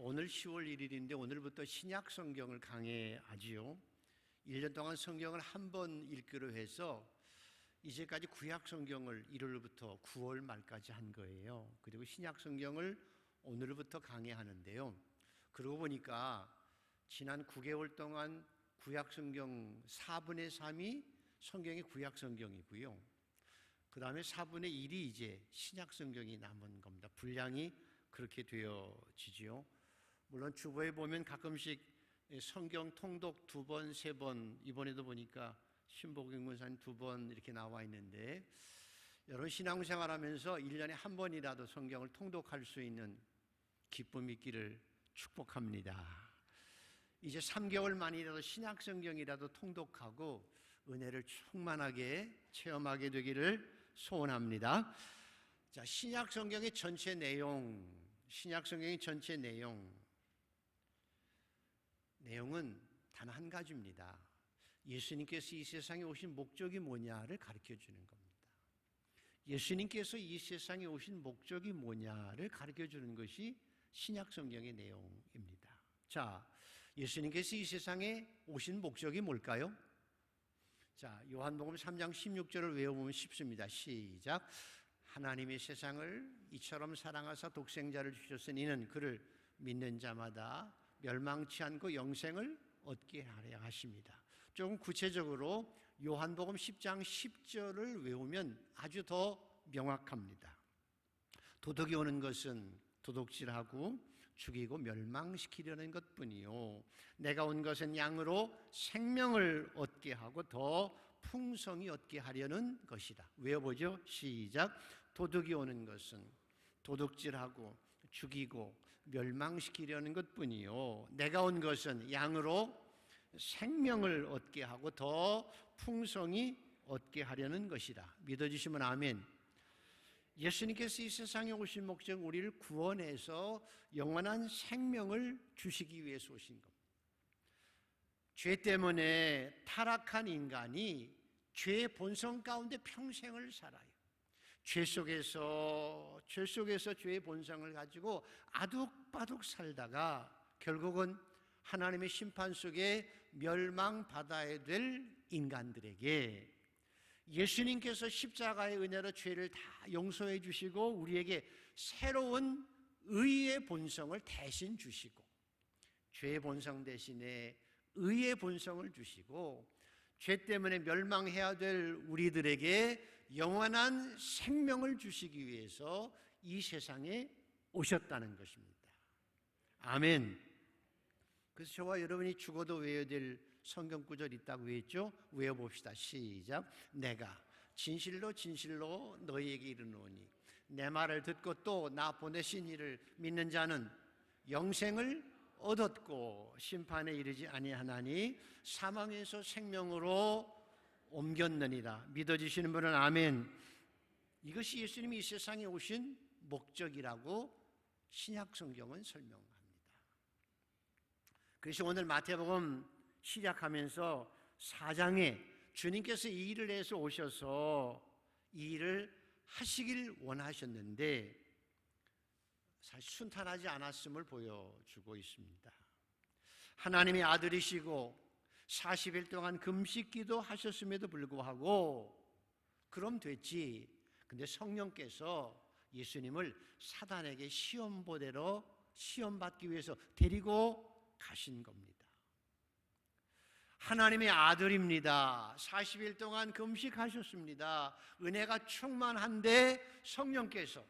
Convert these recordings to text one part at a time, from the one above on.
오늘 10월 1일인데 오늘부터 신약 성경을 강해하지요. 1년 동안 성경을 한 번 읽기로 해서 이제까지 구약 성경을 1월부터 9월 말까지 한 거예요. 그리고 신약 성경을 오늘부터 강해하는데요. 그러고 보니까 지난 9개월 동안 구약 성경 4분의 3이 성경이 구약 성경이고요. 그 다음에 4분의 1이 이제 신약 성경이 남은 겁니다. 분량이 그렇게 되어지지요. 물론 주보에 보면 가끔씩 성경 통독 2번, 3번, 이번에도 보니까 신복인 권사님 2번 이렇게 나와 있는데, 여러분 신앙생활 하면서 1년에 한 번이라도 성경을 통독할 수 있는 기쁨이 있기를 축복합니다. 이제 3개월 만이라도 신약 성경이라도 통독하고 은혜를 충만하게 체험하게 되기를 소원합니다. 자, 신약 성경의 전체 내용, 내용은 단 한 가지입니다. 예수님께서 이 세상에 오신 목적이 뭐냐를 가르쳐 주는 겁니다. 예수님께서 이 세상에 오신 목적이 뭐냐를 가르쳐 주는 것이 신약 성경의 내용입니다. 자, 예수님께서 이 세상에 오신 목적이 뭘까요? 자, 요한복음 3장 16절을 외워보면 쉽습니다. 시작. 하나님이 세상을 이처럼 사랑하사 독생자를 주셨으니 이는 그를 믿는 자마다 멸망치 않고 영생을 얻게 하려 하십니다. 조금 구체적으로 요한복음 10장 10절을 외우면 아주 더 명확합니다. 도둑이 오는 것은 도둑질하고 죽이고 멸망시키려는 것뿐이요, 내가 온 것은 양으로 생명을 얻게 하고 더 풍성히 얻게 하려는 것이다. 외워보죠. 시작. 도둑이 오는 것은 도둑질하고 죽이고 멸망시키려는 것뿐이요, 내가 온 것은 양으로 생명을 얻게 하고 더 풍성히 얻게 하려는 것이다. 믿어주시면 아멘. 예수님께서 이 세상에 오신 목적은 우리를 구원해서 영원한 생명을 주시기 위해서 오신 겁니다. 죄 때문에 타락한 인간이 죄의 본성 가운데 평생을 살아요. 죄 속에서 죄의 본성을 가지고 아둑바둑 살다가 결국은 하나님의 심판 속에 멸망받아야 될 인간들에게 예수님께서 십자가의 은혜로 죄를 다 용서해 주시고 우리에게 새로운 의의 본성을 대신 주시고, 죄의 본성 대신에 의의 본성을 주시고, 죄 때문에 멸망해야 될 우리들에게 영원한 생명을 주시기 위해서 이 세상에 오셨다는 것입니다. 아멘. 그래서 저와 여러분이 죽어도 외워야 될 성경 구절 있다고 했죠? 외워봅시다. 시작. 내가 진실로 너희에게 이르노니 내 말을 듣고 또 나 보내신 이를 믿는 자는 영생을 얻었고 심판에 이르지 아니하나니 사망에서 생명으로 옮겼느니라. 믿어지시는 분은 아멘. 이것이 예수님이 이 세상에 오신 목적이라고 신약 성경은 설명합니다. 그래서 오늘 마태복음 시작하면서 4장에 주님께서 이 일을 해서 오셔서 이 일을 하시길 원하셨는데 사실 순탄하지 않았음을 보여주고 있습니다. 하나님의 아들이시고 40일 동안 금식기도 하셨음에도 불구하고 그럼 됐지. 근데 성령께서 예수님을 사단에게 시험받기 위해서 데리고 가신 겁니다. 하나님의 아들입니다. 40일 동안 금식하셨습니다. 은혜가 충만한데 성령께서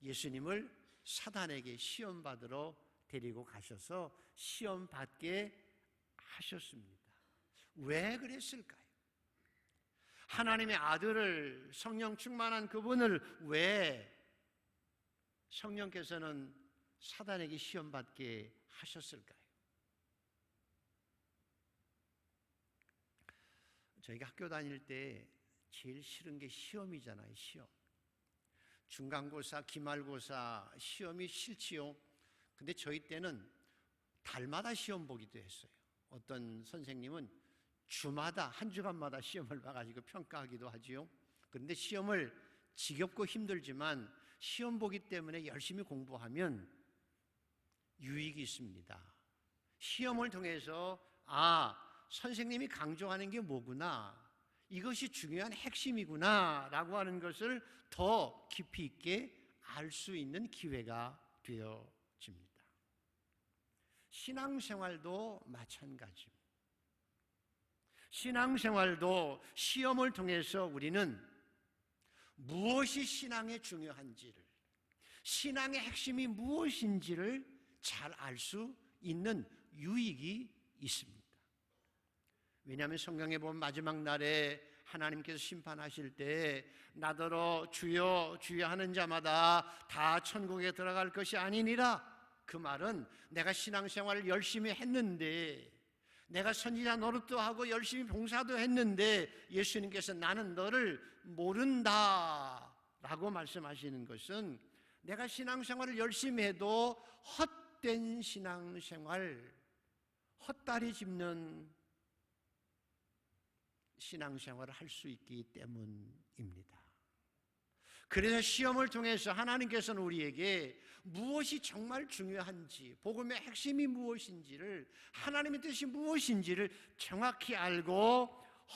예수님을 사단에게 시험받으러 데리고 가셔서 시험받게 하셨습니다. 왜 그랬을까요? 하나님의 아들을, 성령 충만한 그분을 왜 성령께서는 사단에게 시험받게 하셨을까요? 저희가 학교 다닐 때 제일 싫은 게 시험이잖아요. 시험. 중간고사, 기말고사 시험이 싫지요. 근데 저희 때는 달마다 시험 보기도 했어요. 어떤 선생님은 주마다, 한 주간마다 시험을 봐가지고 평가하기도 하지요. 그런데 시험을 지겹고 힘들지만 시험 보기 때문에 열심히 공부하면 유익이 있습니다. 시험을 통해서 선생님이 강조하는 게 뭐구나, 이것이 중요한 핵심이구나 라고 하는 것을 더 깊이 있게 알 수 있는 기회가 되어집니다. 신앙생활도 마찬가지입니다. 신앙생활도 시험을 통해서 우리는 무엇이 신앙에 중요한지를, 신앙의 핵심이 무엇인지를 잘 알 수 있는 유익이 있습니다. 왜냐하면 성경에 보면 마지막 날에 하나님께서 심판하실 때 나더러 주여 주여 하는 자마다 다 천국에 들어갈 것이 아니니라. 그 말은 내가 신앙생활을 열심히 했는데, 내가 선지자 노릇도 하고 열심히 봉사도 했는데 예수님께서 나는 너를 모른다 라고 말씀하시는 것은, 내가 신앙생활을 열심히 해도 헛된 신앙생활, 헛다리 짚는 신앙생활을 할 수 있기 때문입니다. 그래서 시험을 통해서 하나님께서는 우리에게 무엇이 정말 중요한지, 복음의 핵심이 무엇인지를, 하나님의 뜻이 무엇인지를 정확히 알고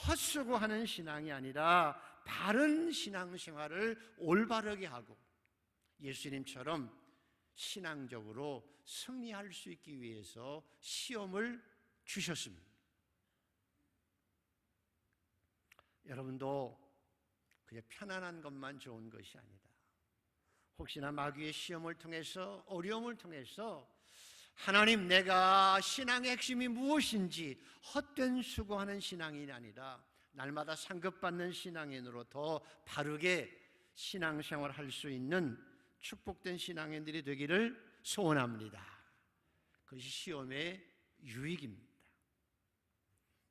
헛수고하는 신앙이 아니라 바른 신앙생활을 올바르게 하고 예수님처럼 신앙적으로 승리할 수 있기 위해서 시험을 주셨습니다. 여러분도 그냥 편안한 것만 좋은 것이 아니다. 혹시나 마귀의 시험을 통해서, 어려움을 통해서 하나님, 내가 신앙의 핵심이 무엇인지 헛된 수고하는 신앙이 아니라 날마다 상급받는 신앙인으로 더 바르게 신앙생활을 할 수 있는 축복된 신앙인들이 되기를 소원합니다. 그것이 시험의 유익입니다.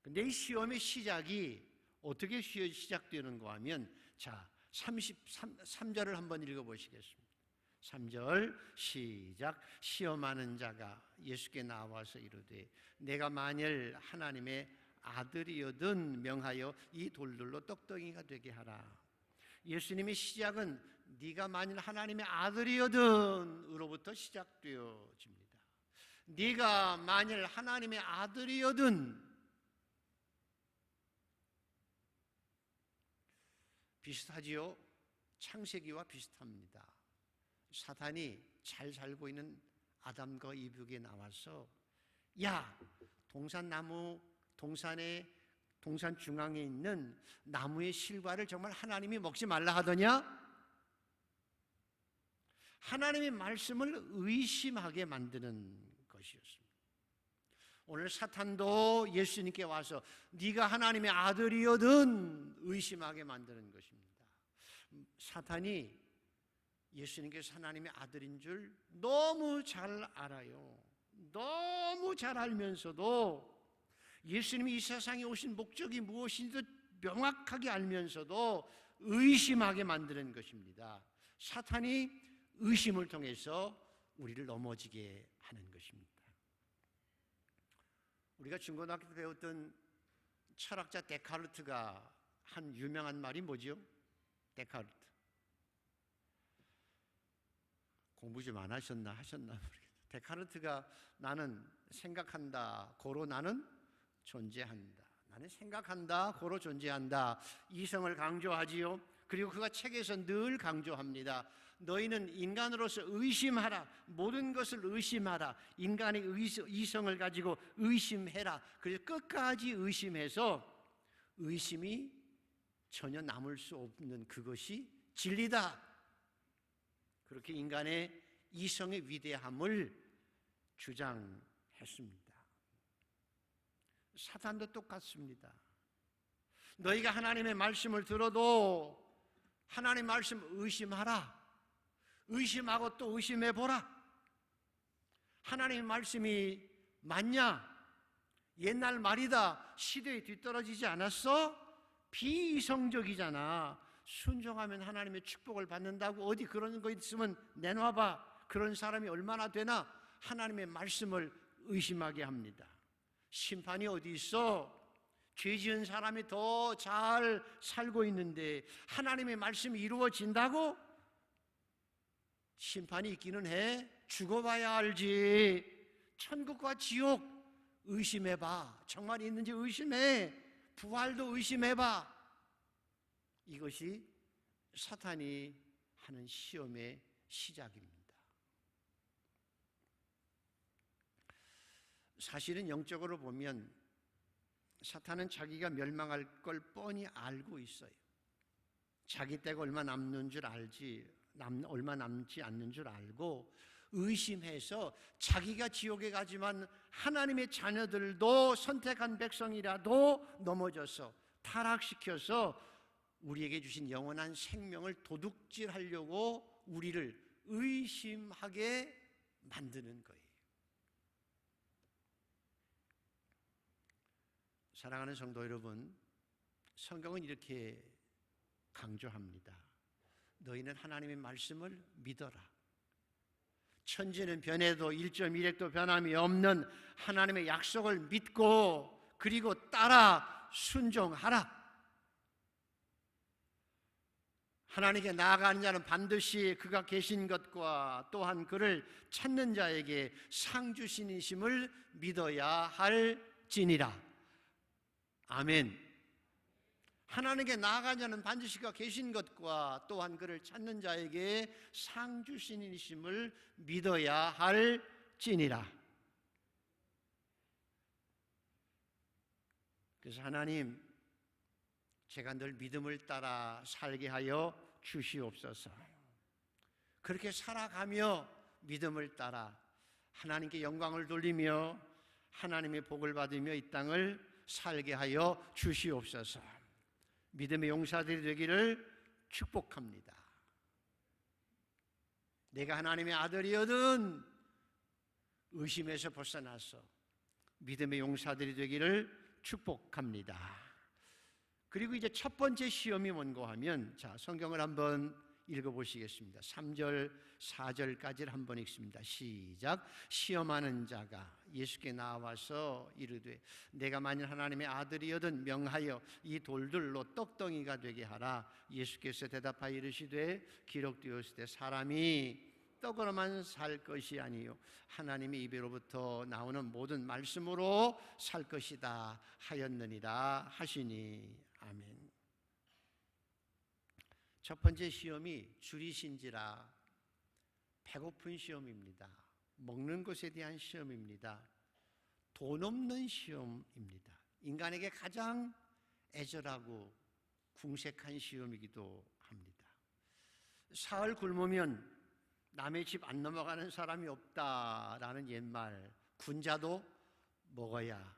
그런데 이 시험의 시작이 어떻게 시작되는가 하면, 33절을 한번 읽어보시겠습니다. 3절 시작. 시험하는 자가 예수께 나와서 이르되 내가 만일 하나님의 아들이거든 명하여 이 돌들로 떡덩이가 되게 하라. 예수님의 시작은 네가 만일 하나님의 아들이거든 으로부터 시작되어집니다. 네가 만일 하나님의 아들이거든, 비슷하지요? 창세기와 비슷합니다. 사탄이 잘 살고 있는 아담과 이브에게 나와서, 야, 동산 중앙에 있는 나무의 실과를 정말 하나님이 먹지 말라 하더냐? 하나님의 말씀을 의심하게 만드는 것이었습니다. 오늘 사탄도 예수님께 와서 네가 하나님의 아들이거든 의심하게 만드는 것입니다. 사탄이 예수님께서 하나님의 아들인 줄 너무 잘 알아요. 너무 잘 알면서도, 예수님이 이 세상에 오신 목적이 무엇인지 명확하게 알면서도 의심하게 만드는 것입니다. 사탄이 의심을 통해서 우리를 넘어지게 하는 것입니다. 우리가 중고등학교 때 배웠던 철학자 데카르트가 한 유명한 말이 뭐죠? 데카르트. 공부 좀 안 하셨나 모르겠어요. 데카르트가 나는 생각한다, 고로 나는 존재한다. 나는 생각한다, 고로 존재한다. 이성을 강조하지요. 그리고 그가 책에서 늘 강조합니다. 너희는 인간으로서 의심하라. 모든 것을 의심하라. 인간의 이성을 가지고 의심해라. 그래서 끝까지 의심해서 의심이 전혀 남을 수 없는 그것이 진리다. 그렇게 인간의 이성의 위대함을 주장했습니다. 사탄도 똑같습니다. 너희가 하나님의 말씀을 들어도 하나님의 말씀 의심하라. 의심하고 또 의심해보라. 하나님의 말씀이 맞냐? 옛날 말이다. 시대에 뒤떨어지지 않았어? 비이성적이잖아. 순종하면 하나님의 축복을 받는다고 어디 그런 거 있으면 내놔봐. 그런 사람이 얼마나 되나? 하나님의 말씀을 의심하게 합니다. 심판이 어디 있어? 죄 지은 사람이 더 잘 살고 있는데 하나님의 말씀이 이루어진다고? 심판이 있기는 해. 죽어봐야 알지. 천국과 지옥 의심해봐. 정말 있는지 의심해. 부활도 의심해봐. 이것이 사탄이 하는 시험의 시작입니다. 사실은 영적으로 보면 사탄은 자기가 멸망할 걸 뻔히 알고 있어요. 자기 때가 얼마 남는 줄 알지, 얼마 남지 않는 줄 알고 의심해서 자기가 지옥에 가지만 하나님의 자녀들도 선택한 백성이라도 넘어져서 타락시켜서 우리에게 주신 영원한 생명을 도둑질하려고 우리를 의심하게 만드는 거예요. 사랑하는 성도 여러분, 성경은 이렇게 강조합니다. 너희는 하나님의 말씀을 믿어라. 천지는 변해도 1.1획도 변함이 없는 하나님의 약속을 믿고 그리고 따라 순종하라. 하나님께 나아가는 자는 반드시 그가 계신 것과 또한 그를 찾는 자에게 상 주시니심을 믿어야 할지니라. 아멘. 하나님께 나아가는 자는 반드시 그가 계신 것과 또한 그를 찾는 자에게 상 주시니심을 믿어야 할지니라. 그래서 하나님, 제가 늘 믿음을 따라 살게 하여 주시옵소서. 그렇게 살아가며 믿음을 따라 하나님께 영광을 돌리며 하나님의 복을 받으며 이 땅을 살게 하여 주시옵소서. 믿음의 용사들이 되기를 축복합니다. 내가 하나님의 아들이거든 의심에서 벗어나서 믿음의 용사들이 되기를 축복합니다. 그리고 이제 첫 번째 시험이 뭔가 하면, 자, 성경을 한번 읽어보시겠습니다. 3절, 4절까지를 한번 읽습니다. 시작. 시험하는 자가 예수께 나와서 이르되 내가 만일 하나님의 아들이거든 명하여 이 돌들로 떡덩이가 되게 하라. 예수께서 대답하여 이르시되 기록되었으되 사람이 떡으로만 살 것이 아니요 하나님의 입으로부터 나오는 모든 말씀으로 살 것이다 하였느니라 하시니. 아멘. 첫 번째 시험이 줄이신지라 배고픈 시험입니다. 먹는 것에 대한 시험입니다. 돈 없는 시험입니다. 인간에게 가장 애절하고 궁색한 시험이기도 합니다. 사흘 굶으면 남의 집 안 넘어가는 사람이 없다라는 옛말, 군자도 먹어야,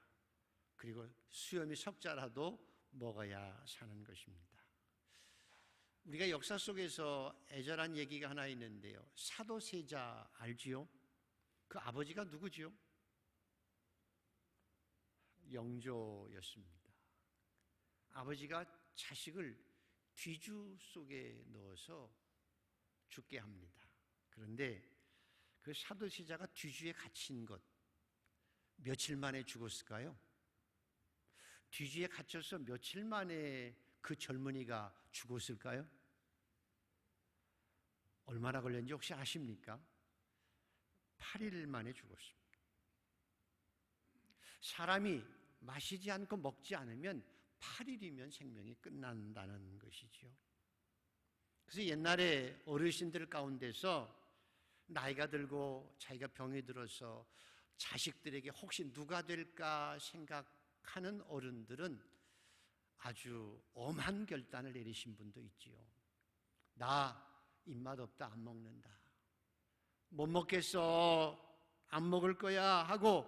그리고 수염이 석자라도 먹어야 사는 것입니다. 우리가 역사 속에서 애절한 얘기가 하나 있는데요. 사도세자 알지요? 그 아버지가 누구지요? 영조였습니다. 아버지가 자식을 뒤주 속에 넣어서 죽게 합니다. 그런데 그 사도세자가 뒤주에 갇힌 것 며칠 만에 죽었을까요? 뒤주에 갇혀서 며칠 만에 그 젊은이가 죽었을까요? 얼마나 걸렸는지 혹시 아십니까? 8일 만에 죽었습니다. 사람이 마시지 않고 먹지 않으면 8일이면 생명이 끝난다는 것이지요. 그래서 옛날에 어르신들 가운데서 나이가 들고 자기가 병이 들어서 자식들에게 혹시 누가 될까 생각하는 어른들은 아주 엄한 결단을 내리신 분도 있지요. 나 입맛 없다, 안 먹는다. 못 먹겠어, 안 먹을 거야 하고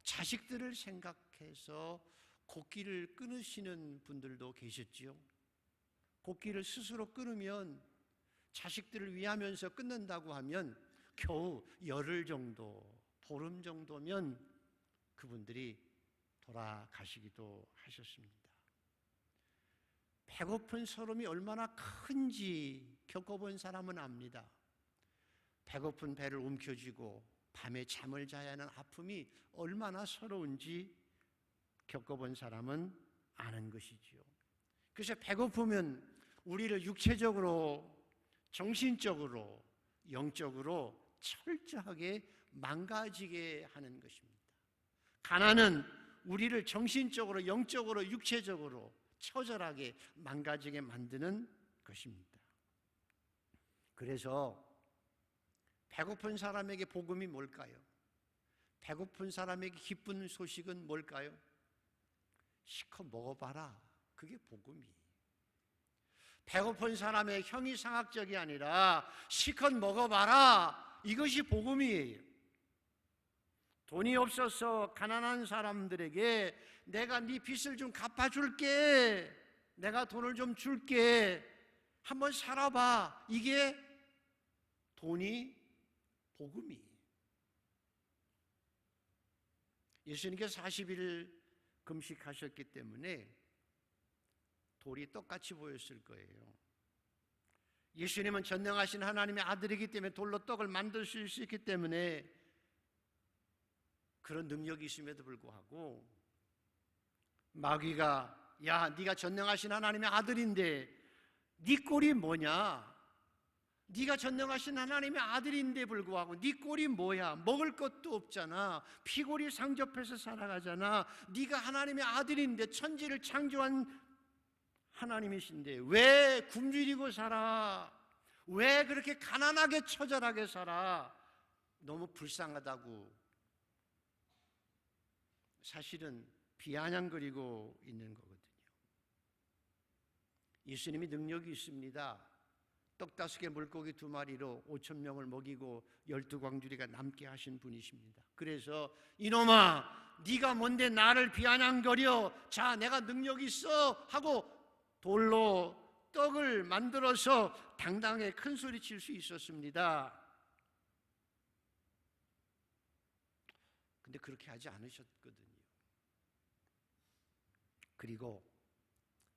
자식들을 생각해서 곡기를 끊으시는 분들도 계셨지요. 곡기를 스스로 끊으면 자식들을 위하면서 끊는다고 하면 겨우 열흘 정도, 보름 정도면 그분들이 돌아가시기도 하셨습니다. 배고픈 서름이 얼마나 큰지 겪어본 사람은 압니다. 배고픈 배를 움켜쥐고 밤에 잠을 자야 하는 아픔이 얼마나 서러운지 겪어본 사람은 아는 것이지요. 그래서 배고프면 우리를 육체적으로, 정신적으로, 영적으로 철저하게 망가지게 하는 것입니다. 가난은 우리를 정신적으로, 영적으로, 육체적으로 처절하게 망가지게 만드는 것입니다. 그래서 배고픈 사람에게 복음이 뭘까요? 배고픈 사람에게 기쁜 소식은 뭘까요? 실컷 먹어봐라. 그게 복음이에요. 배고픈 사람의 형이상학적이 아니라 실컷 먹어봐라. 이것이 복음이에요. 돈이 없어서 가난한 사람들에게 내가 네 빚을 좀 갚아줄게. 내가 돈을 좀 줄게. 한번 살아봐. 이게 돈이 복음이에요. 예수님께서 40일 금식하셨기 때문에 돌이 떡같이 보였을 거예요. 예수님은 전능하신 하나님의 아들이기 때문에 돌로 떡을 만드실 수 있기 때문에 그런 능력이 있음에도 불구하고 마귀가 야, 네가 전능하신 하나님의 아들인데 네 꼴이 뭐냐? 네가 전능하신 하나님의 아들인데 불구하고 네 꼴이 뭐야? 먹을 것도 없잖아. 피골이 상접해서 살아가잖아. 네가 하나님의 아들인데 천지를 창조한 하나님이신데 왜 굶주리고 살아? 왜 그렇게 가난하게 처절하게 살아? 너무 불쌍하다고 사실은 비아냥거리고 있는 거거든요. 예수님이 능력이 있습니다. 떡 5개 물고기 2마리로 5,000명을 먹이고 12광주리가 남게 하신 분이십니다. 그래서 이놈아 네가 뭔데 나를 비아냥거려? 자, 내가 능력이 있어 하고 돌로 떡을 만들어서 당당하게 큰 소리 칠 수 있었습니다. 근데 그렇게 하지 않으셨거든요. 그리고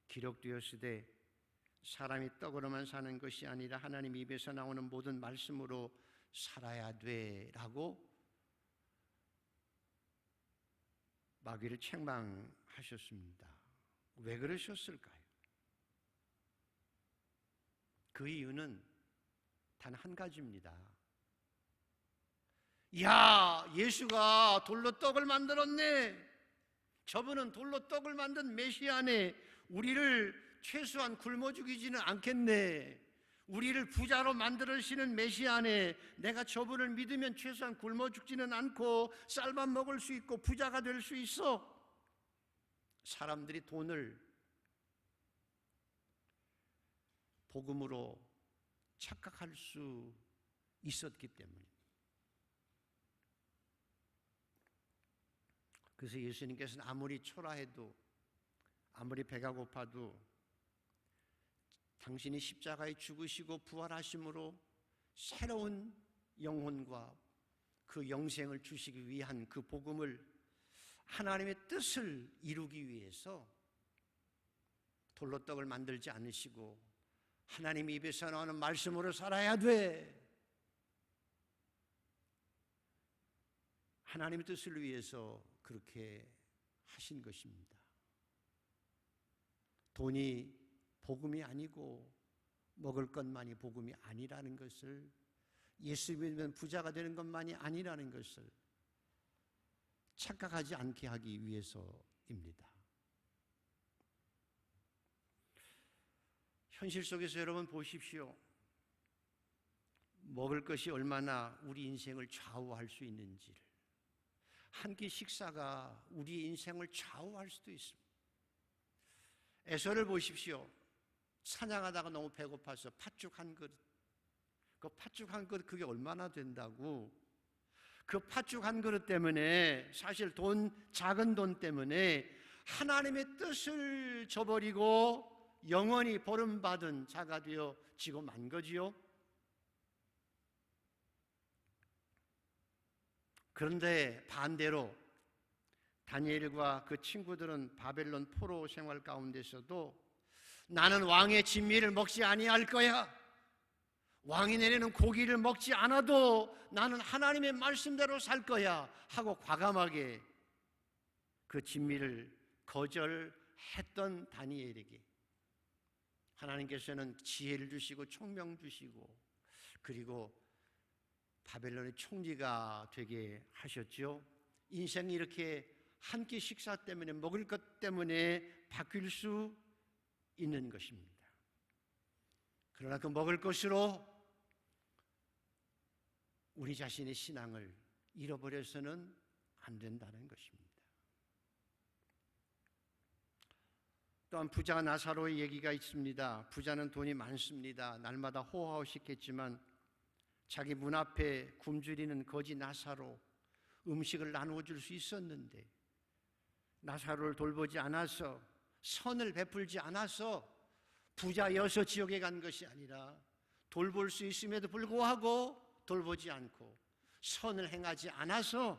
기록되었으되 사람이 떡으로만 사는 것이 아니라 하나님 입에서 나오는 모든 말씀으로 살아야 돼라고 마귀를 책망하셨습니다. 왜 그러셨을까요? 그 이유는 단 한 가지입니다. 야, 예수가 돌로 떡을 만들었네. 저분은 돌로 떡을 만든 메시아네. 우리를 최소한 굶어 죽이지는 않겠네. 우리를 부자로 만들으시는 메시아네. 내가 저분을 믿으면 최소한 굶어 죽지는 않고 쌀밥 먹을 수 있고 부자가 될 수 있어. 사람들이 돈을 복음으로 착각할 수 있었기 때문입니다. 그래서 예수님께서는 아무리 초라해도 아무리 배가 고파도 당신이 십자가에 죽으시고 부활하심으로 새로운 영혼과 그 영생을 주시기 위한 그 복음을 하나님의 뜻을 이루기 위해서 돌로 떡을 만들지 않으시고 하나님 입에서 나오는 말씀으로 살아야 돼. 하나님의 뜻을 위해서 그렇게 하신 것입니다. 돈이 복음이 아니고 먹을 것만이 복음이 아니라는 것을, 예수 믿으면 부자가 되는 것만이 아니라는 것을 착각하지 않게 하기 위해서입니다. 현실 속에서 여러분 보십시오. 먹을 것이 얼마나 우리 인생을 좌우할 수 있는지를. 한 끼 식사가 우리 인생을 좌우할 수도 있습니다. 에서를 보십시오. 사냥하다가 너무 배고파서 팥죽 한 그릇. 그 팥죽 한 그릇 그게 얼마나 된다고. 그 팥죽 한 그릇 때문에, 사실 작은 돈 때문에 하나님의 뜻을 저버리고 영원히 버림받은 자가 되어지고 만 거지요. 그런데 반대로 다니엘과 그 친구들은 바벨론 포로 생활 가운데서도 나는 왕의 진미를 먹지 아니할 거야. 왕이 내리는 고기를 먹지 않아도 나는 하나님의 말씀대로 살 거야 하고 과감하게 그 진미를 거절했던 다니엘에게 하나님께서는 지혜를 주시고 총명 주시고, 그리고 바벨론의 총리가 되게 하셨죠. 인생이 이렇게 한 끼 식사 때문에, 먹을 것 때문에 바뀔 수 있는 것입니다. 그러나 그 먹을 것으로 우리 자신의 신앙을 잃어버려서는 안 된다는 것입니다. 또한 부자 나사로의 얘기가 있습니다. 부자는 돈이 많습니다. 날마다 호호하고 싶겠지만 자기 문 앞에 굶주리는 거지 나사로 음식을 나누어 줄 수 있었는데, 나사로를 돌보지 않아서, 선을 베풀지 않아서 부자여서 지옥에 간 것이 아니라 돌볼 수 있음에도 불구하고 돌보지 않고 선을 행하지 않아서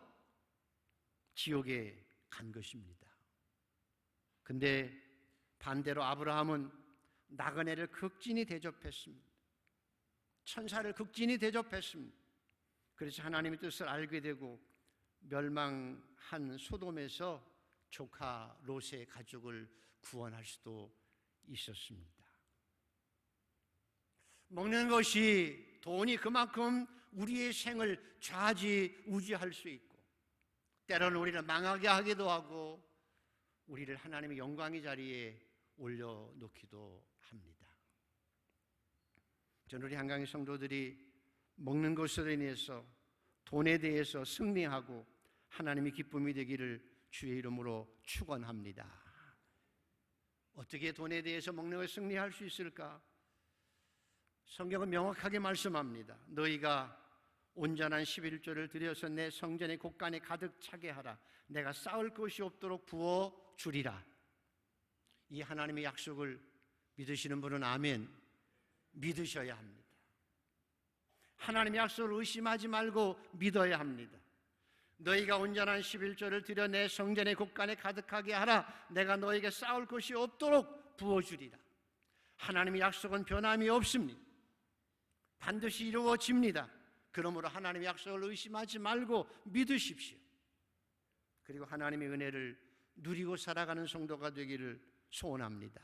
지옥에 간 것입니다. 근데 반대로 아브라함은 나그네를 극진히 대접했습니다. 천사를 극진히 대접했습니다. 그래서 하나님의 뜻을 알게 되고 멸망한 소돔에서 조카 롯의 가족을 구원할 수도 있었습니다. 먹는 것이, 돈이 그만큼 우리의 생을 좌지우지할 수 있고 때로는 우리를 망하게 하기도 하고 우리를 하나님의 영광의 자리에 올려놓기도 합니다. 저는 우리 한강의 성도들이 먹는 것으로 인해서 돈에 대해서 승리하고 하나님의 기쁨이 되기를 주의 이름으로 축원합니다. 어떻게 돈에 대해서 먹는 것을 승리할 수 있을까? 성경은 명확하게 말씀합니다. 너희가 온전한 11조를 드려서 내 성전의 곳간에 가득 차게 하라. 내가 쌓을 것이 없도록 부어 주리라. 이 하나님의 약속을 믿으시는 분은 아멘, 믿으셔야 합니다. 하나님의 약속을 의심하지 말고 믿어야 합니다. 너희가 온전한 11조를 드려 내 성전의 곳간에 가득하게 하라. 내가 너희에게 쌓을 것이 없도록 부어주리라. 하나님의 약속은 변함이 없습니다. 반드시 이루어집니다. 그러므로 하나님의 약속을 의심하지 말고 믿으십시오. 그리고 하나님의 은혜를 누리고 살아가는 성도가 되기를 소원합니다.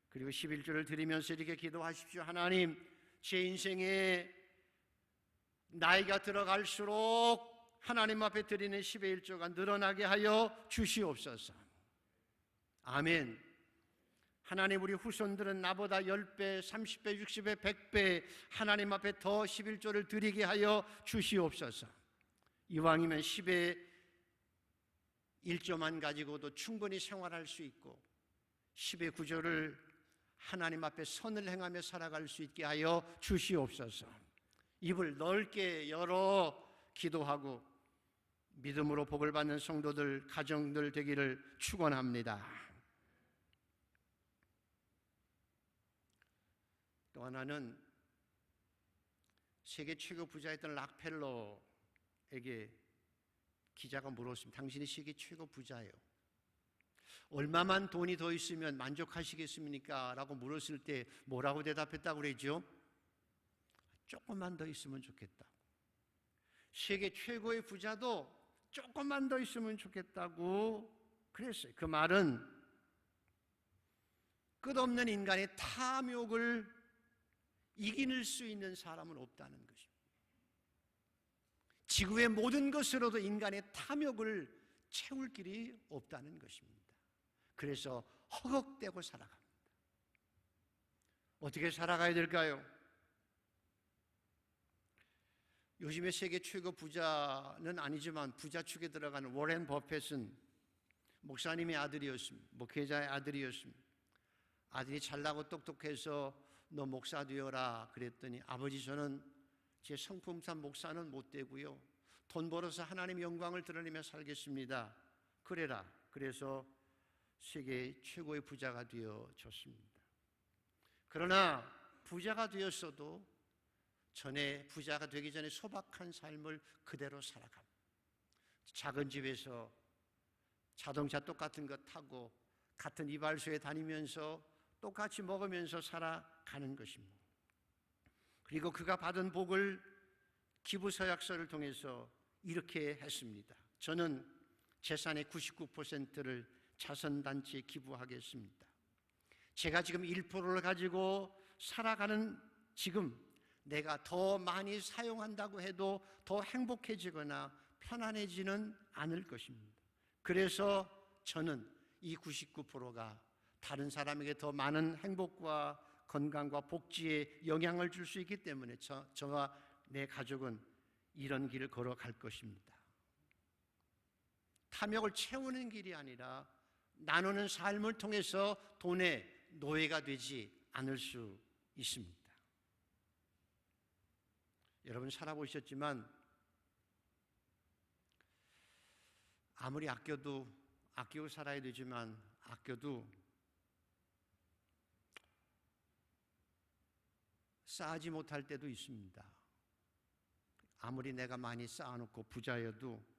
그리고 11조를 드리면서 이렇게 기도하십시오. 하나님, 제 인생에 나이가 들어갈수록 하나님 앞에 드리는 10의 1조가 늘어나게 하여 주시옵소서. 아멘. 하나님, 우리 후손들은 나보다 10배, 30배, 60배, 100배 하나님 앞에 더 11조를 드리게 하여 주시옵소서. 이왕이면 10의 1조만 가지고도 충분히 생활할 수 있고 10의 9조를 하나님 앞에 선을 행하며 살아갈 수 있게 하여 주시옵소서. 입을 넓게 열어 기도하고 믿음으로 복을 받는 성도들, 가정들 되기를 축원합니다. 또 하나는 세계 최고 부자였던 락펠러에게 기자가 물었습니다. 당신이 세계 최고 부자예요. 얼마만 돈이 더 있으면 만족하시겠습니까? 라고 물었을 때 뭐라고 대답했다고 그러죠? 조금만 더 있으면 좋겠다. 세계 최고의 부자도 조금만 더 있으면 좋겠다고 그랬어요. 그 말은 끝없는 인간의 탐욕을 이길 수 있는 사람은 없다는 것입니다. 지구의 모든 것으로도 인간의 탐욕을 채울 길이 없다는 것입니다. 그래서 허걱대고 살아갑니다. 어떻게 살아가야 될까요? 요즘에 세계 최고 부자는 아니지만 부자축에 들어가는 워렌 버핏은 목사님의 아들이었습니다. 목회자의 아들이었습니다. 아들이 잘나고 똑똑해서 너 목사 되어라 그랬더니 아버지, 저는 제 성품상 목사는 못 되고요. 돈 벌어서 하나님 영광을 드러내며 살겠습니다. 그래라. 그래서 세계 최고의 부자가 되어졌습니다. 그러나 부자가 되었어도 전에 부자가 되기 전에 소박한 삶을 그대로 살아갑니다. 작은 집에서 자동차 똑같은 거 타고 같은 이발소에 다니면서 똑같이 먹으면서 살아가는 것입니다. 그리고 그가 받은 복을 기부서약서를 통해서 이렇게 했습니다. 저는 재산의 99%를 자선단체에 기부하겠습니다. 제가 지금 1%를 가지고 살아가는 지금 내가 더 많이 사용한다고 해도 더 행복해지거나 편안해지는 않을 것입니다. 그래서 저는 이 99%가 다른 사람에게 더 많은 행복과 건강과 복지에 영향을 줄 수 있기 때문에 저와 내 가족은 이런 길을 걸어갈 것입니다. 탐욕을 채우는 길이 아니라 나누는 삶을 통해서 돈의 노예가 되지 않을 수 있습니다. 여러분 살아보셨지만 아무리 아끼고 살아야 되지만 아껴도 쌓지 못할 때도 있습니다. 아무리 내가 많이 쌓아놓고 부자여도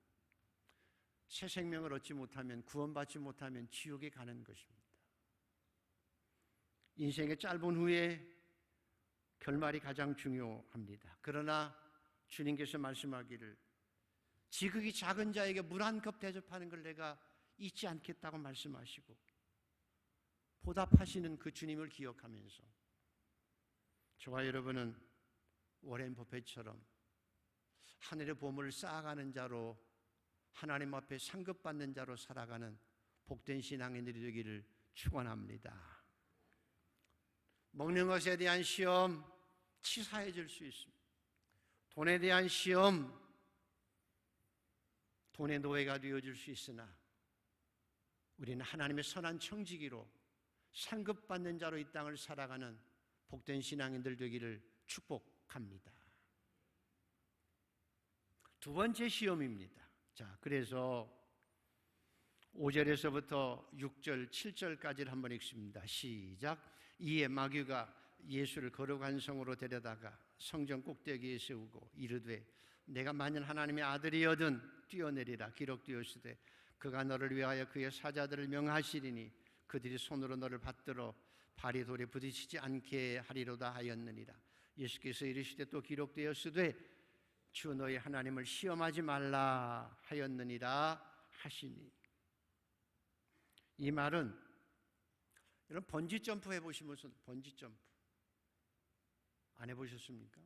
새 생명을 얻지 못하면, 구원받지 못하면 지옥에 가는 것입니다. 인생의 짧은 후에 결말이 가장 중요합니다. 그러나 주님께서 말씀하기를 지극히 작은 자에게 물 한 컵 대접하는 걸 내가 잊지 않겠다고 말씀하시고 보답하시는 그 주님을 기억하면서 저와 여러분은 워렌 버핏처럼 하늘의 보물을 쌓아가는 자로, 하나님 앞에 상급받는 자로 살아가는 복된 신앙인들이 되기를 축원합니다. 먹는 것에 대한 시험 치사해질 수 있습니다. 돈에 대한 시험 돈의 노예가 되어질 수 있으나 우리는 하나님의 선한 청지기로 상급받는 자로 이 땅을 살아가는 복된 신앙인들 되기를 축복합니다. 두 번째 시험입니다. 자, 그래서 5절에서부터 6절, 7절까지를 한번 읽습니다. 시작. 이에 마귀가 예수를 거룩한 성으로 데려다가 성전 꼭대기에 세우고 이르되 내가 만일 하나님의 아들이여든 뛰어내리라. 기록되었으되 그가 너를 위하여 그의 사자들을 명하시리니 그들이 손으로 너를 받들어 발이 돌에 부딪히지 않게 하리로다 하였느니라. 예수께서 이르시되 또 기록되었으되 주 너희 하나님을 시험하지 말라 하였느니라 하시니. 이 말은 여러분 번지점프 해보시면서 번지점프 안 해보셨습니까?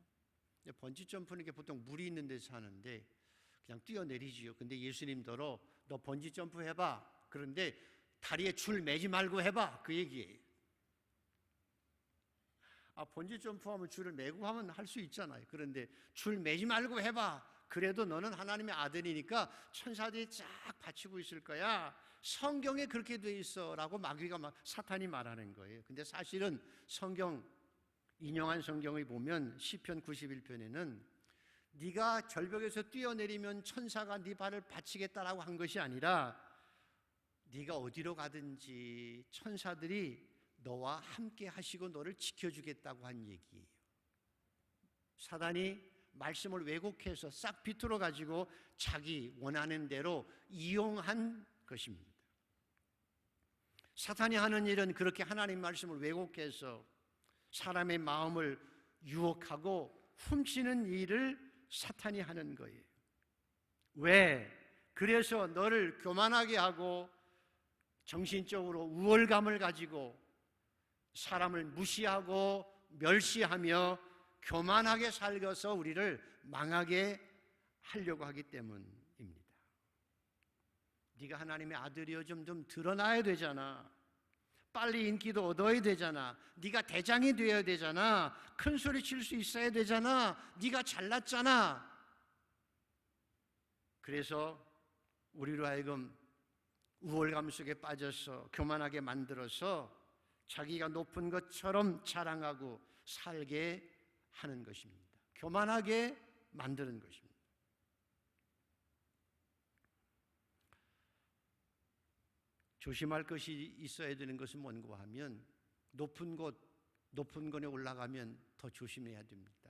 번지점프는 보통 물이 있는 데서 하는데 그냥 뛰어내리지요. 근데 예수님더러 너 번지점프 해봐. 그런데 다리에 줄 매지 말고 해봐. 그 얘기예요. 번지점프하면 줄을 매고 하면 할 수 있잖아요. 그런데 줄 매지 말고 해봐. 그래도 너는 하나님의 아들이니까 천사들이 쫙 받치고 있을 거야. 성경에 그렇게 돼 있어 라고 마귀가 사탄이 말하는 거예요. 근데 사실은 인용한 성경을 보면 시편 91편에는 네가 절벽에서 뛰어내리면 천사가 네 발을 받치겠다라고 한 것이 아니라 네가 어디로 가든지 천사들이 너와 함께 하시고 너를 지켜주겠다고 한 얘기예요. 사단이 말씀을 왜곡해서 싹 비틀어 가지고 자기 원하는 대로 이용한 것입니다. 사탄이 하는 일은 그렇게 하나님 말씀을 왜곡해서 사람의 마음을 유혹하고 훔치는 일을 사탄이 하는 거예요. 왜? 그래서 너를 교만하게 하고 정신적으로 우월감을 가지고 사람을 무시하고 멸시하며 교만하게 살려서 우리를 망하게 하려고 하기 때문입니다. 네가 하나님의 아들이여 좀 드러나야 되잖아. 빨리 인기도 얻어야 되잖아. 네가 대장이 되어야 되잖아. 큰 소리 칠 수 있어야 되잖아. 네가 잘났잖아. 그래서 우리로 하여금 우월감 속에 빠져서 교만하게 만들어서 자기가 높은 것처럼 자랑하고 살게 하는 것입니다. 교만하게 만드는 것입니다. 조심할 것이 있어야 되는 것은 뭔가 하면 높은 곳에 올라가면 더 조심해야 됩니다.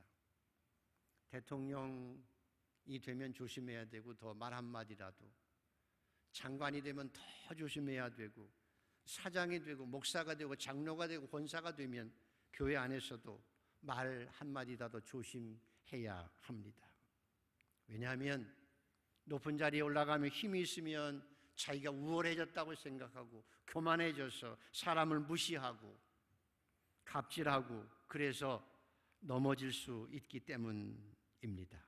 대통령이 되면 조심해야 되고 더 말 한마디라도, 장관이 되면 더 조심해야 되고, 사장이 되고 목사가 되고 장로가 되고 권사가 되면 교회 안에서도 말 한마디라도 조심해야 합니다. 왜냐하면 높은 자리에 올라가면 힘이 있으면 자기가 우월해졌다고 생각하고 교만해져서 사람을 무시하고 갑질하고, 그래서 넘어질 수 있기 때문입니다.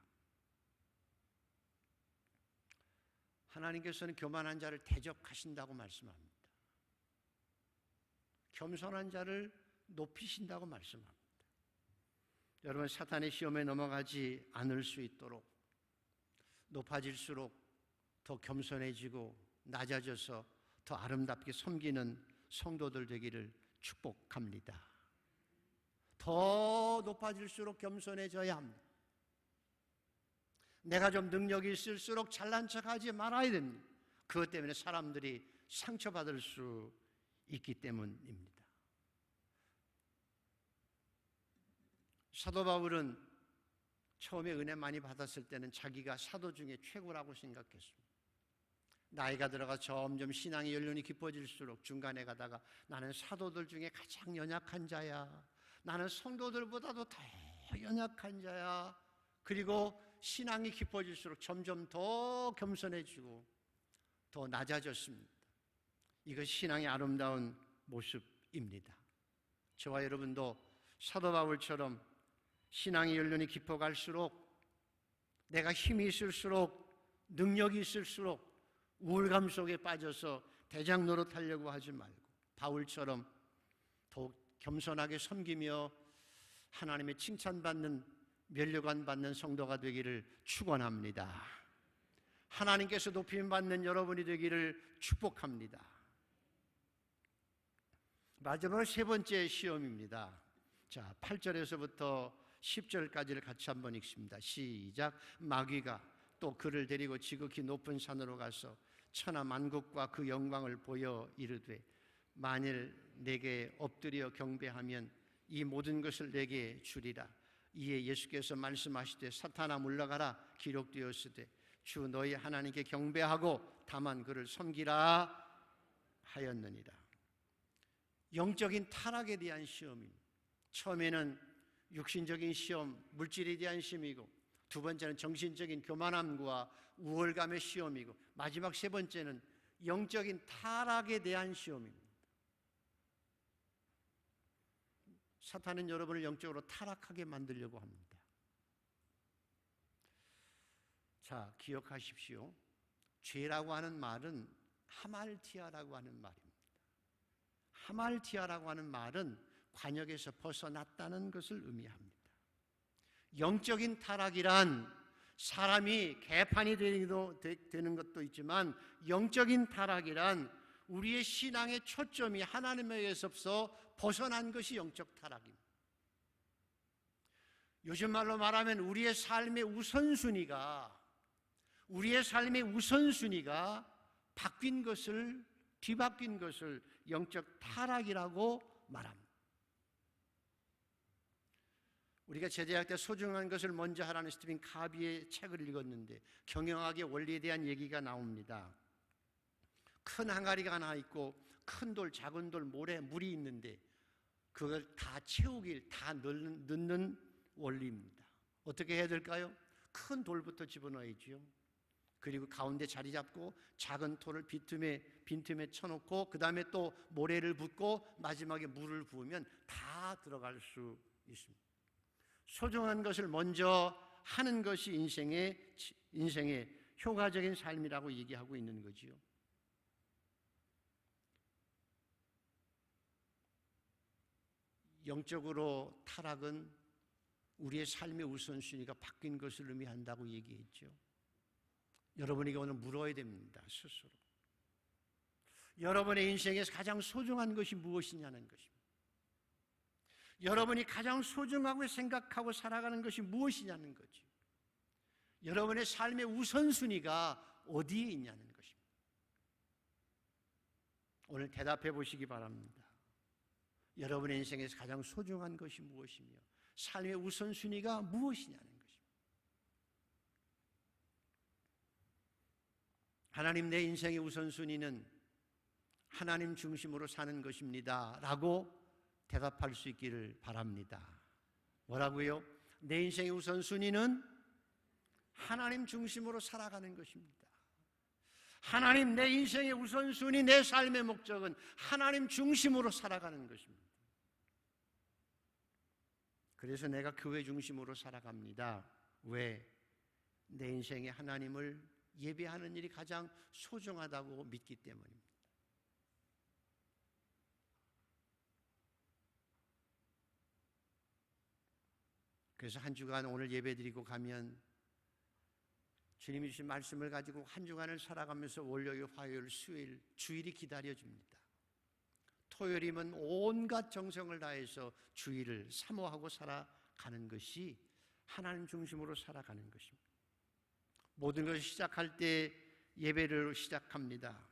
하나님께서는 교만한 자를 대적하신다고 말씀합니다. 겸손한 자를 높이신다고 말씀합니다. 여러분, 사탄의 시험에 넘어가지 않을 수 있도록 높아질수록 더 겸손해지고 낮아져서 더 아름답게 섬기는 성도들 되기를 축복합니다. 더 높아질수록 겸손해져야 합니다. 내가 좀 능력이 있을수록 잘난 척하지 말아야 됩니다. 그것 때문에 사람들이 상처받을 수 있기 때문입니다. 사도 바울은 처음에 은혜 많이 받았을 때는 자기가 사도 중에 최고라고 생각했습니다. 나이가 들어가 점점 신앙의 연륜이 깊어질수록 중간에 가다가 나는 사도들 중에 가장 연약한 자야. 나는 성도들보다도 더 연약한 자야. 그리고 신앙이 깊어질수록 점점 더 겸손해지고 더 낮아졌습니다. 이것이 신앙의 아름다운 모습입니다. 저와 여러분도 사도 바울처럼 신앙의 연륜이 깊어갈수록 내가 힘이 있을수록 능력이 있을수록 우울감 속에 빠져서 대장 노릇하려고 하지 말고 바울처럼 더욱 겸손하게 섬기며 하나님의 칭찬받는 면류관 받는 성도가 되기를 축원합니다. 하나님께서 높임받는 여러분이 되기를 축복합니다. 마지막으로 세 번째 시험입니다. 자, 8절에서부터 10절까지를 같이 한번 읽습니다. 시작. 마귀가 또 그를 데리고 지극히 높은 산으로 가서 천하 만국과 그 영광을 보여 이르되 만일 내게 엎드려 경배하면 이 모든 것을 내게 주리라. 이에 예수께서 말씀하시되 사탄아 물러가라 기록되었으되 주 너희 하나님께 경배하고 다만 그를 섬기라 하였느니라. 영적인 타락에 대한 시험입니다. 처음에는 육신적인 시험, 물질에 대한 시험이고 두 번째는 정신적인 교만함과 우월감의 시험이고 마지막 세 번째는 영적인 타락에 대한 시험입니다. 사탄은 여러분을 영적으로 타락하게 만들려고 합니다. 자, 기억하십시오. 죄라고 하는 말은 하말티아라고 하는 말입니다. 하말티아라고 하는 말은 관역에서 벗어났다는 것을 의미합니다. 영적인 타락이란 사람이 개판이 되는 것도 있지만 영적인 타락이란 우리의 신앙의 초점이 하나님에게서 벗어난 것이 영적 타락입니다. 요즘 말로 말하면 우리의 삶의 우선순위가 뒤바뀐 것을 영적 타락이라고 말합니다. 우리가 제대학 때 소중한 것을 먼저 하라는 스티븐 카비의 책을 읽었는데 경영학의 원리에 대한 얘기가 나옵니다. 큰 항아리가 하나 있고 큰 돌, 작은 돌, 모래, 물이 있는데 그걸 다 채우길 다 넣는 원리입니다. 어떻게 해야 될까요? 큰 돌부터 집어넣어야지요. 그리고 가운데 자리 잡고 작은 돌을 빈틈에 쳐놓고 그 다음에 또 모래를 붓고 마지막에 물을 부으면 다 들어갈 수 있습니다. 소중한 것을 먼저 하는 것이 인생의 효과적인 삶이라고 얘기하고 있는 거지요. 영적으로 타락은 우리의 삶의 우선순위가 바뀐 것을 의미한다고 얘기했죠. 여러분에게 오늘 물어야 됩니다. 스스로. 여러분의 인생에서 가장 소중한 것이 무엇이냐는 것입니다. 여러분이 가장 소중하고 생각하고 살아가는 것이 무엇이냐는 거죠. 여러분의 삶의 우선순위가 어디에 있냐는 것입니다. 오늘 대답해 보시기 바랍니다. 여러분의 인생에서 가장 소중한 것이 무엇이며 삶의 우선순위가 무엇이냐는 것입니다. 하나님, 내 인생의 우선순위는 하나님 중심으로 사는 것입니다 라고 대답할 수 있기를 바랍니다. 뭐라고요? 내 인생의 우선순위는 하나님 중심으로 살아가는 것입니다. 하나님, 내 인생의 우선순위, 내 삶의 목적은 하나님 중심으로 살아가는 것입니다. 그래서 내가 교회 중심으로 살아갑니다. 왜? 내 인생에 하나님을 예배하는 일이 가장 소중하다고 믿기 때문입니다. 그래서 한 주간 오늘 예배드리고 가면 주님이 주신 말씀을 가지고 한 주간을 살아가면서 월요일, 화요일, 수요일, 주일이 기다려집니다. 토요일이면 온갖 정성을 다해서 주일을 사모하고 살아가는 것이 하나님 중심으로 살아가는 것입니다. 모든 것을 시작할 때 예배를 시작합니다.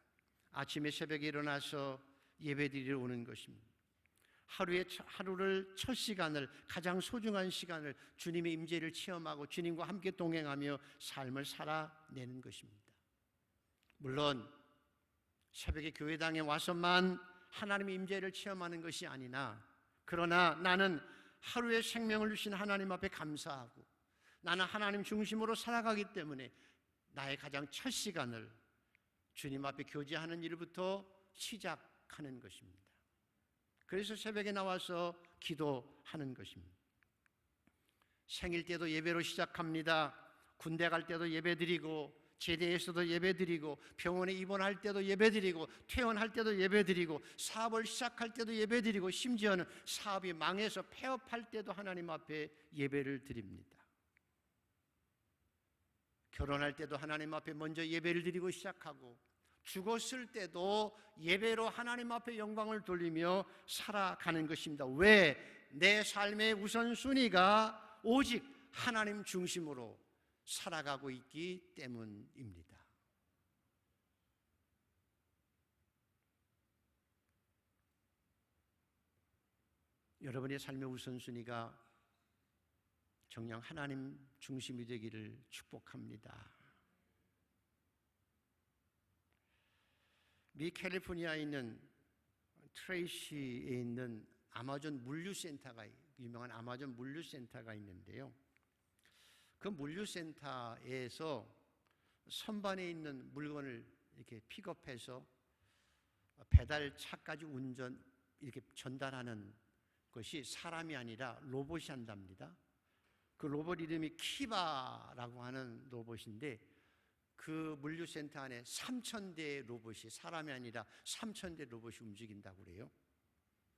아침에 새벽에 일어나서 예배드리러 오는 것입니다. 하루를 첫 시간을, 가장 소중한 시간을 주님의 임재를 체험하고 주님과 함께 동행하며 삶을 살아내는 것입니다. 물론 새벽에 교회당에 와서만 하나님의 임재를 체험하는 것이 아니나, 그러나 나는 하루의 생명을 주신 하나님 앞에 감사하고 나는 하나님 중심으로 살아가기 때문에 나의 가장 첫 시간을 주님 앞에 교제하는 일부터 시작하는 것입니다. 그래서 새벽에 나와서 기도하는 것입니다. 생일 때도 예배로 시작합니다. 군대 갈 때도 예배드리고, 제대에서도 예배드리고, 병원에 입원할 때도 예배드리고, 퇴원할 때도 예배드리고, 사업을 시작할 때도 예배드리고, 심지어는 사업이 망해서 폐업할 때도 하나님 앞에 예배를 드립니다. 결혼할 때도 하나님 앞에 먼저 예배를 드리고 시작하고, 죽었을 때도 예배로 하나님 앞에 영광을 돌리며 살아가는 것입니다. 왜? 내 삶의 우선순위가 오직 하나님 중심으로 살아가고 있기 때문입니다. 여러분의 삶의 우선순위가 정녕 하나님 중심이 되기를 축복합니다. 미 캘리포니아에 있는 트레이시에 있는 아마존 물류센터가, 유명한 아마존 물류센터가 있는데요. 그 물류센터에서 선반에 있는 물건을 이렇게 픽업해서 배달차까지 이렇게 전달하는 것이 사람이 아니라 로봇이 한답니다. 그 로봇 이름이 키바라고 하는 로봇인데, 그 물류센터 안에 3,000대의 로봇이, 사람이 아니라 3,000대 로봇이 움직인다고 그래요.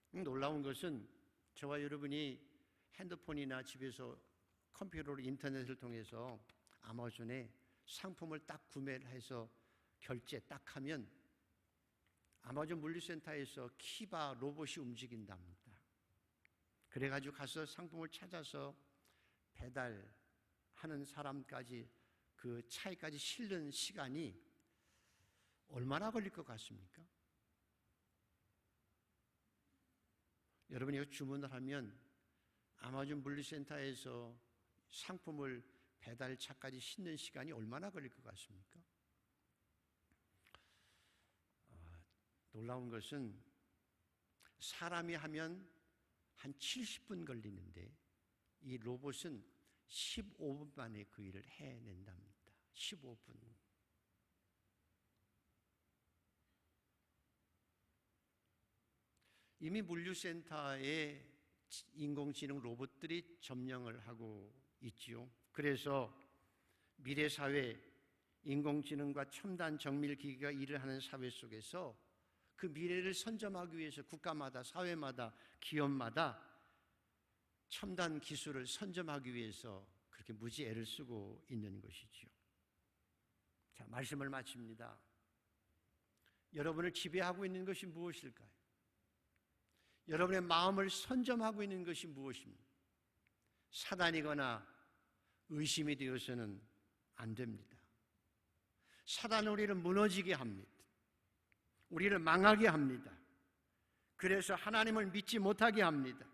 놀라운 것은 저와 여러분이 핸드폰이나 집에서 컴퓨터로 인터넷을 통해서 아마존에 상품을 딱 구매를 해서 결제 딱 하면 아마존 물류센터에서 키바 로봇이 움직인답니다. 그래가지고 가서 상품을 찾아서 배달하는 사람까지, 그 차에까지 실는 시간이 얼마나 걸릴 것 같습니까? 여러분이 이거 주문을 하면 아마존 물류센터에서 상품을 배달차까지 싣는 시간이 얼마나 걸릴 것 같습니까? 놀라운 것은 사람이 하면 한 70분 걸리는데 이 로봇은 15분 만에 그 일을 해낸답니다. 15분. 이미 물류센터에 인공지능 로봇들이 점령을 하고 있지요. 그래서 미래사회, 인공지능과 첨단 정밀기기가 일을 하는 사회 속에서 그 미래를 선점하기 위해서 국가마다, 사회마다, 기업마다 첨단 기술을 선점하기 위해서 그렇게 무지 애를 쓰고 있는 것이지요. 자, 말씀을 마칩니다. 여러분을 지배하고 있는 것이 무엇일까요? 여러분의 마음을 선점하고 있는 것이 무엇입니까? 사단이거나 의심이 되어서는 안 됩니다. 사단은 우리를 무너지게 합니다. 우리를 망하게 합니다. 그래서 하나님을 믿지 못하게 합니다.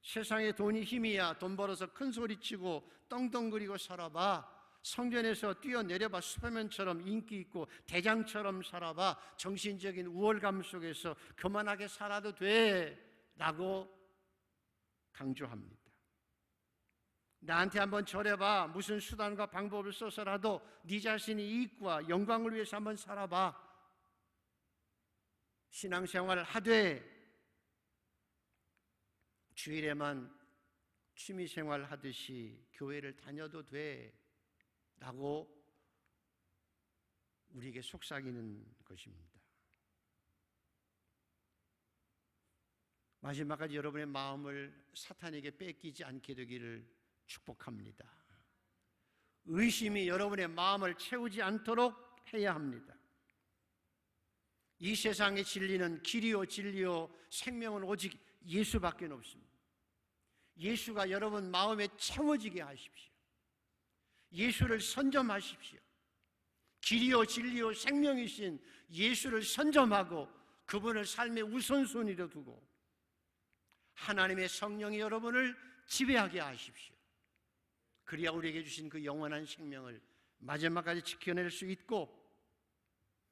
세상에 돈이 힘이야 돈 벌어서 큰 소리치고 떵떵거리고 살아봐. 성전에서 뛰어내려봐. 슈퍼맨처럼 인기 있고 대장처럼 살아봐. 정신적인 우월감 속에서 교만하게 살아도 돼 라고 강조합니다. 나한테 한번 절해봐. 무슨 수단과 방법을 써서라도 네 자신의 이익과 영광을 위해서 한번 살아봐. 신앙생활을 하되 주일에만 취미 생활 하듯이 교회를 다녀도 돼 라고 우리에게 속삭이는 것입니다. 마지막까지 여러분의 마음을 사탄에게 뺏기지 않게 되기를 축복합니다. 의심이 여러분의 마음을 채우지 않도록 해야 합니다. 이 세상의 진리는 길이요 진리요 생명은 오직 예수밖에 없습니다. 예수가 여러분 마음에 채워지게 하십시오. 예수를 선점하십시오. 길이요 진리요 생명이신 예수를 선점하고 그분을 삶의 우선순위로 두고 하나님의 성령이 여러분을 지배하게 하십시오. 그래야 우리에게 주신 그 영원한 생명을 마지막까지 지켜낼 수 있고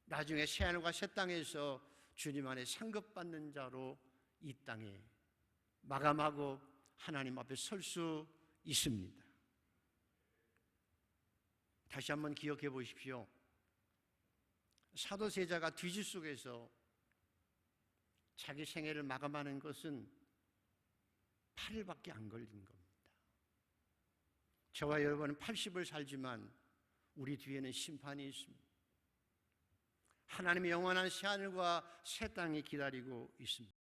나중에 새하늘과 새 땅에서 주님 안에 상급받는 자로 이 땅에 마감하고 하나님 앞에 설 수 있습니다. 다시 한번 기억해 보십시오. 사도세자가 뒤지 속에서 자기 생애를 마감하는 것은 8일밖에 안 걸린 겁니다. 저와 여러분은 80을 살지만 우리 뒤에는 심판이 있습니다. 하나님의 영원한 새하늘과 새 땅이 기다리고 있습니다.